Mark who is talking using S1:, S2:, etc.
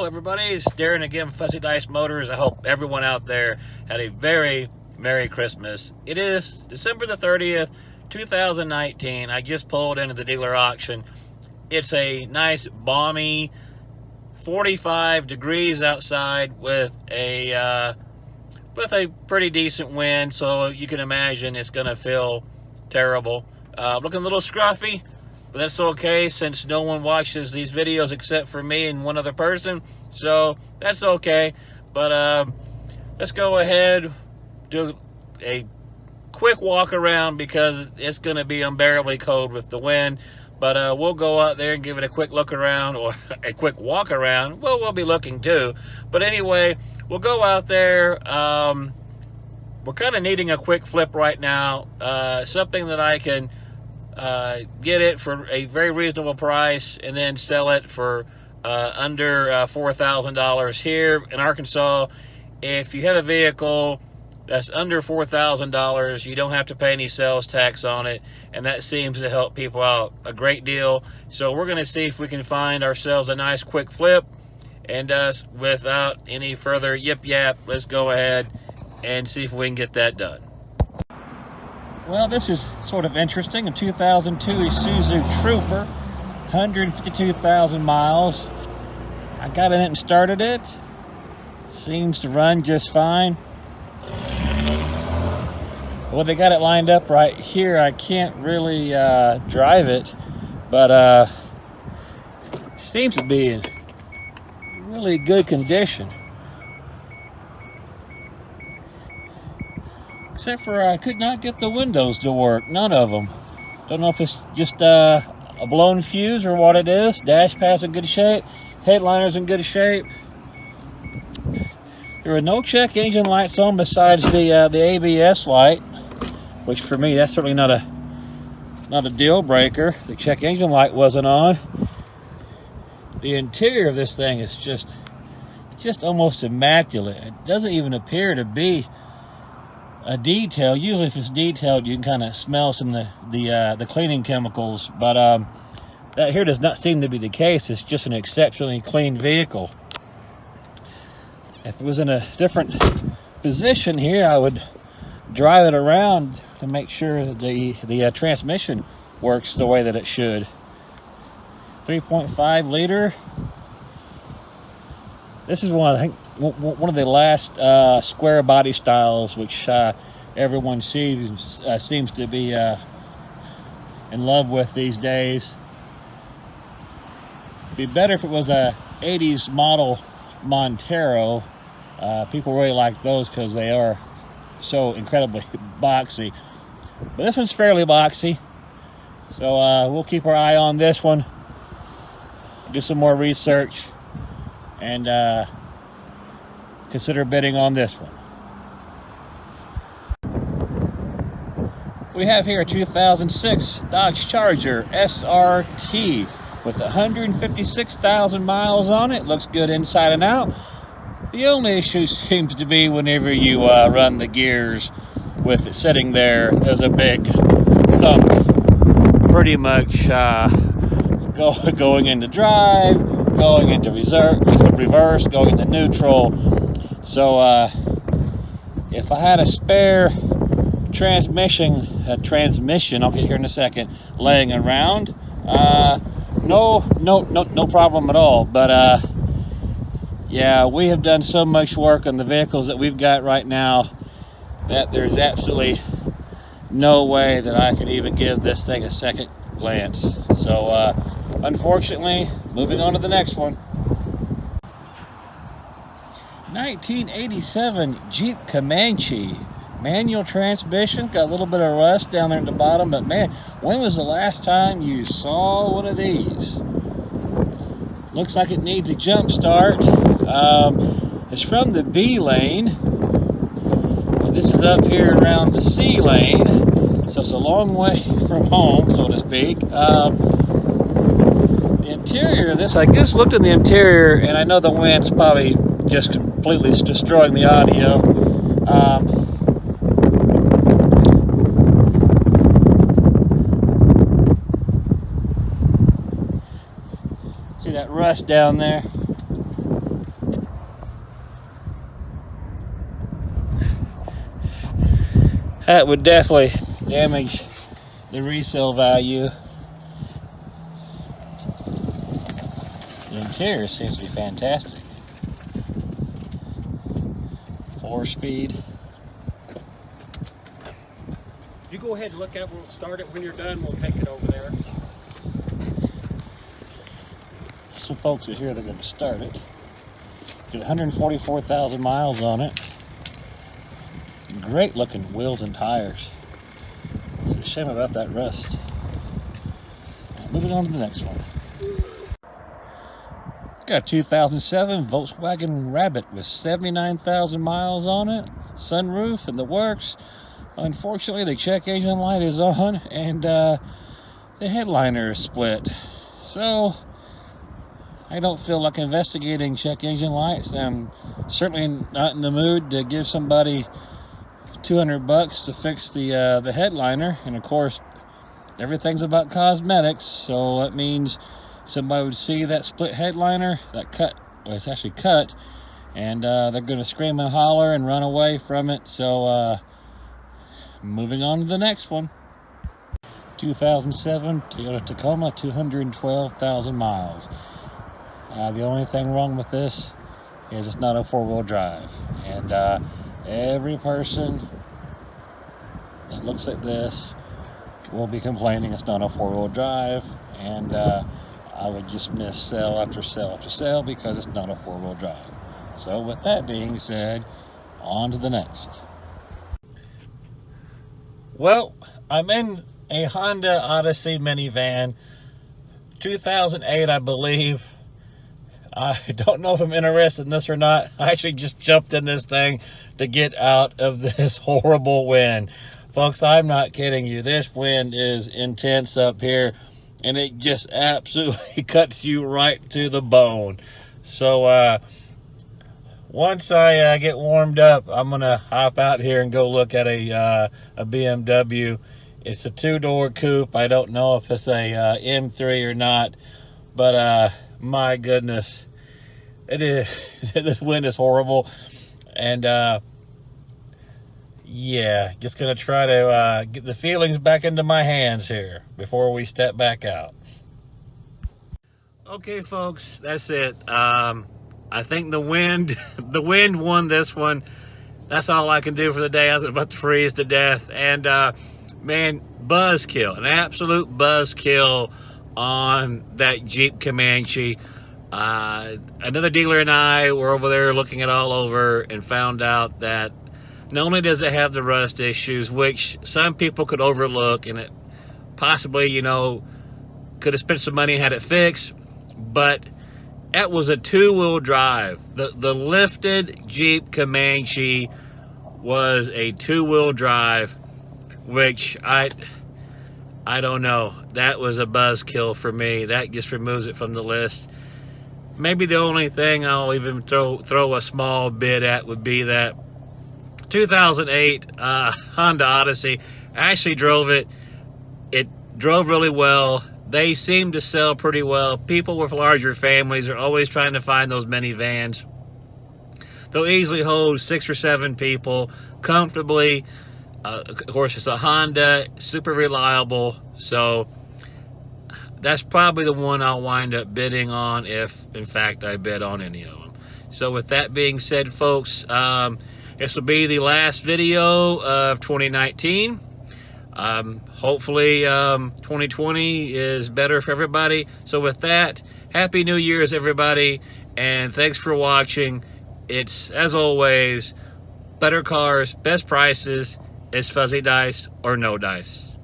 S1: Hello everybody, it's Darren again, Fuzzy Dice Motors. I hope everyone out there had a very Merry Christmas. It is December the 30th, 2019. I just pulled into the dealer auction. It's a nice balmy 45 degrees outside with a pretty decent wind, so you can imagine it's gonna feel terrible. Looking a little scruffy, but that's okay since no one watches these videos except for me and one other person, so that's okay. But let's go ahead, do a quick walk around because it's going to be unbearably cold with the wind. But we'll go out there and give it a quick look around, or a quick walk around. Well, we'll be looking too. But anyway, we'll go out there. We're kind of needing a quick flip right now. Something that I can get it for a very reasonable price and then sell it for under $4,000 here in Arkansas. If you have a vehicle that's under $4,000, you don't have to pay any sales tax on it, and that seems to help people out a great deal. So we're going to see if we can find ourselves a nice quick flip, and without any further yip yap, let's go ahead and see if we can get that done. Well, this is sort of interesting. A 2002 Isuzu Trooper, 152,000 miles. I got in it and started it. Seems to run just fine. Well, they got it lined up right here. I can't really drive it, but seems to be in really good condition. Except for I could not get the windows to work, none of them. Don't know if it's just a blown fuse or what it is. Dash pad's in good shape, headliner's in good shape. There are no check engine lights on besides the ABS light, which for me that's certainly not a deal breaker. The check engine light wasn't on. The interior of this thing is just almost immaculate. It doesn't even appear to be a detail. Usually if it's detailed, you can kind of smell some of the cleaning chemicals, but that here does not seem to be the case. It's just an exceptionally clean vehicle. If it was in a different position here, I would drive it around to make sure that the transmission works the way that it should. 3.5 liter. This is one of the last square body styles which everyone seems to be in love with these days. It'd be better if it was a 80s model Montero. People really like those because they are so incredibly boxy. But this one's fairly boxy, so we'll keep our eye on this one, do some more research, and consider bidding on this one. We have here a 2006 Dodge Charger SRT with 156,000 miles on it. Looks good inside and out. The only issue seems to be whenever you run the gears with it sitting there, there's a big thump. Pretty much going into drive, going into reverse, going into neutral. So if I had a spare transmission, I'll get here in a second, laying around, no problem at all. But yeah, we have done so much work on the vehicles that we've got right now that there's absolutely no way that I could even give this thing a second glance. So unfortunately, moving on to the next one. 1987 Jeep Comanche, manual transmission, got a little bit of rust down there at the bottom, but man, when was the last time you saw one of these? Looks like it needs a jump start. It's from the B lane, and this is up here around the C lane, so it's a long way from home, so to speak. The interior of this, I just looked in the interior, and I know the wind's probably just completely destroying the audio. See that rust down there? That would definitely damage the resale value. The interior seems to be fantastic. 4-speed.
S2: You go ahead and look at it. We'll start it. When you're done, we'll take it over there.
S1: Some folks are here, they're going to start it. Got 144,000 miles on it. Great looking wheels and tires. It's a shame about that rust. Moving on to the next one. Got a 2007 Volkswagen Rabbit with 79,000 miles on it. Sunroof and the works. Unfortunately, the check engine light is on and the headliner is split. So I don't feel like investigating check engine lights. I'm certainly not in the mood to give somebody $200 to fix the headliner. And of course, everything's about cosmetics, so that means somebody would see that split headliner, that cut, well, it's actually cut, and they're going to scream and holler and run away from it. So moving on to the next one. 2007 Toyota Tacoma, 212,000 miles. The only thing wrong with this is it's not a 4-wheel drive, and every person that looks at this will be complaining it's not a 4-wheel drive, and I would just miss sell after sell after sell because it's not a 4-wheel drive. So with that being said, on to the next. Well, I'm in a Honda Odyssey minivan, 2008 I believe. I don't know if I'm interested in this or not. I actually just jumped in this thing to get out of this horrible wind. Folks, I'm not kidding you. This wind is intense up here, and it just absolutely cuts you right to the bone. So once I get warmed up, I'm gonna hop out here and go look at a BMW. It's a 2-door coupe. I don't know if it's a M3 or not, but my goodness, it is. This wind is horrible, and yeah, just gonna try to get the feelings back into my hands here before we step back out. Okay, folks, that's it. I think the wind won this one. That's all I can do for the day. I was about to freeze to death, and man, buzzkill, an absolute buzzkill on that Jeep Comanche. Another dealer and I were over there looking it all over and found out that not only does it have the rust issues, which some people could overlook, and it possibly, you know, could have spent some money and had it fixed, but that was a 2-wheel drive. The lifted Jeep Comanche was a 2-wheel drive, which I don't know. That was a buzzkill for me. That just removes it from the list. Maybe the only thing I'll even throw a small bid at would be that 2008 Honda Odyssey. I actually drove it. It drove really well. They seem to sell pretty well. People with larger families are always trying to find those minivans. They'll easily hold 6 or 7 people comfortably. Of course, it's a Honda, super reliable. So that's probably the one I'll wind up bidding on if, in fact, I bid on any of them. So with that being said, folks, this will be the last video of 2019. Hopefully 2020 is better for everybody. So with that, Happy New Year's, everybody, and thanks for watching. It's, as always, better cars, best prices. It's fuzzy dice or no dice.